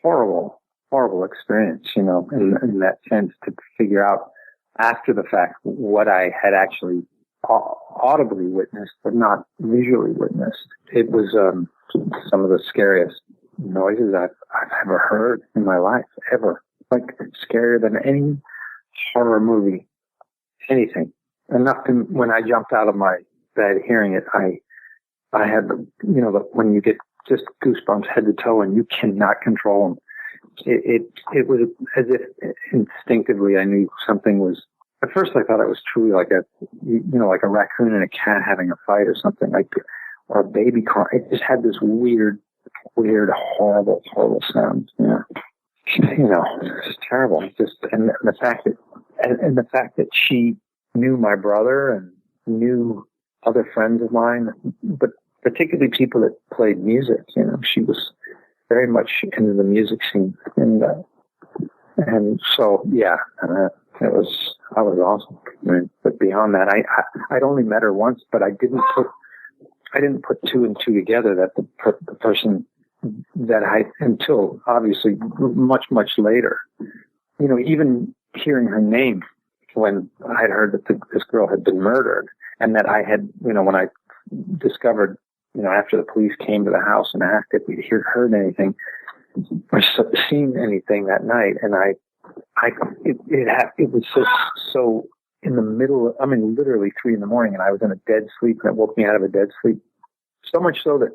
horrible experience, in that sense, to figure out after the fact what I had actually audibly witnessed, but not visually witnessed. It was some of the scariest noises I've ever heard in my life, ever. Like, scarier than any horror movie, anything. Enough to, when I jumped out of my bed hearing it, I had when you get just goosebumps head to toe and you cannot control them. It was as if instinctively I knew something was. At first, I thought it was truly like like a raccoon and a cat having a fight or something, or a baby car. It just had this weird, horrible sound. Yeah, it's just terrible. It's just, and the fact that she knew my brother and knew other friends of mine, but particularly people that played music. She was very much into the music scene, and so yeah. I was awesome. But beyond that, I'd only met her once, but I didn't put two and two together that the person that until obviously much later, even hearing her name when I'd heard that this girl had been murdered, and that I had, when I discovered, after the police came to the house and asked if we'd heard anything or seen anything that night, and it was so in the middle. Literally 3 a.m, and I was in a dead sleep, and it woke me out of a dead sleep. So much so that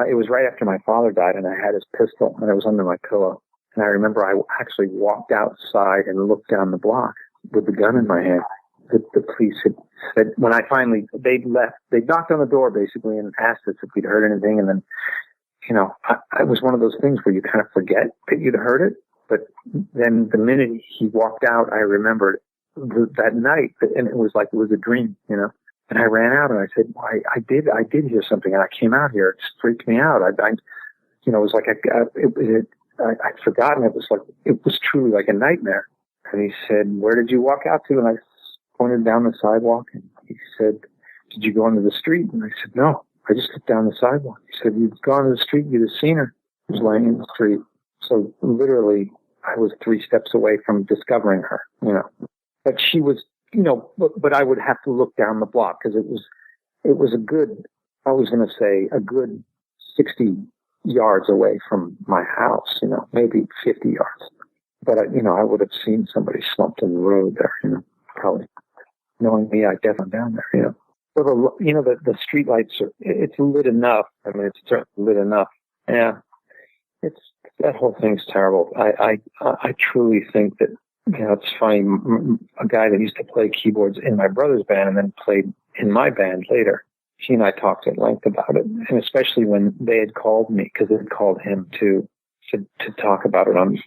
it was right after my father died, and I had his pistol, and it was under my pillow. And I remember I actually walked outside and looked down the block with the gun in my hand. The police had said, when I finally, they'd knocked on the door basically and asked us if we'd heard anything, and then, it was one of those things where you kind of forget that you'd heard it. But then the minute he walked out, I remembered that night, and it was like it was a dream, And I ran out and I said, well, I did hear something, and I came out here. It freaked me out. It was like I'd forgotten. It was like, it was truly like a nightmare. And he said, where did you walk out to? And I pointed down the sidewalk, and he said, did you go into the street? And I said, no, I just looked down the sidewalk. He said, you'd gone to the street, you'd have seen her. She was laying in the street. So literally, I was 3 steps away from discovering her, But she was, but I would have to look down the block, because it was a good 60 yards away from my house, maybe 50 yards. But, I would have seen somebody slumped in the road there, probably. Knowing me, I'd definitely down there, But, the street lights it's lit enough. It's certainly lit enough. Yeah. That whole thing's terrible. I truly think that, it's funny. A guy that used to play keyboards in my brother's band and then played in my band later, he and I talked at length about it, and especially when they had called me, because they had called him to talk about it on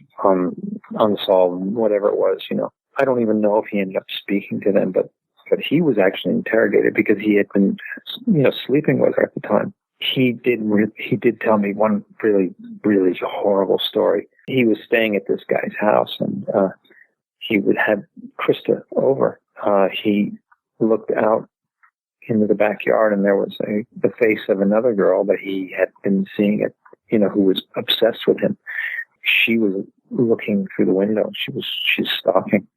Unsolved, whatever it was. I don't even know if he ended up speaking to them, but he was actually interrogated because he had been, sleeping with her at the time. He did tell me one really, really horrible story. He was staying at this guy's house, and he would have Christa over. He looked out into the backyard, and there was the face of another girl that he had been seeing who was obsessed with him. She was looking through the window. She's stalking.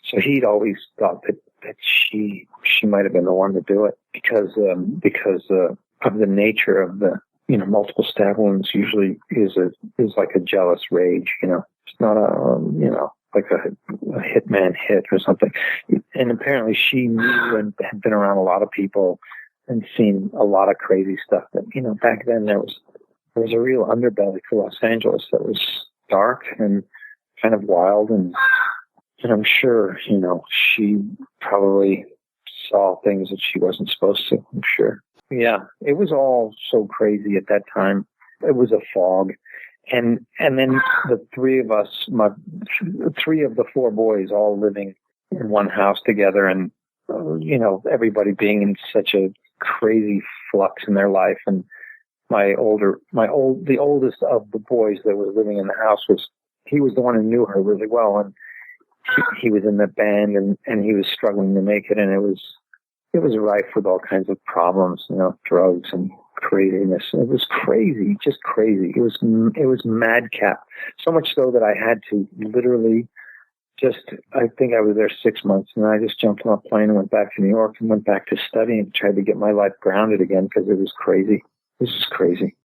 So he'd always thought that she might have been the one to do it because of the nature of the, multiple stab wounds usually is like a jealous rage, It's not like a hitman hit or something. And apparently she knew and had been around a lot of people and seen a lot of crazy stuff that, back then there was a real underbelly to Los Angeles that was dark and kind of wild. And I'm sure, she probably saw things that she wasn't supposed to, I'm sure. Yeah, it was all so crazy at that time. It was a fog. And then the 3 of us, 3 of the 4 boys all living in one house together, and, everybody being in such a crazy flux in their life. And the oldest of the boys that was living in the house he was the one who knew her really well. And he was in the band, and he was struggling to make it. And it was it was rife with all kinds of problems, drugs and craziness. It was crazy, just crazy. It was madcap. So much so that I had to literally I think I was there 6 months, and I just jumped on a plane and went back to New York and went back to studying, tried to get my life grounded again because it was crazy. It was just crazy.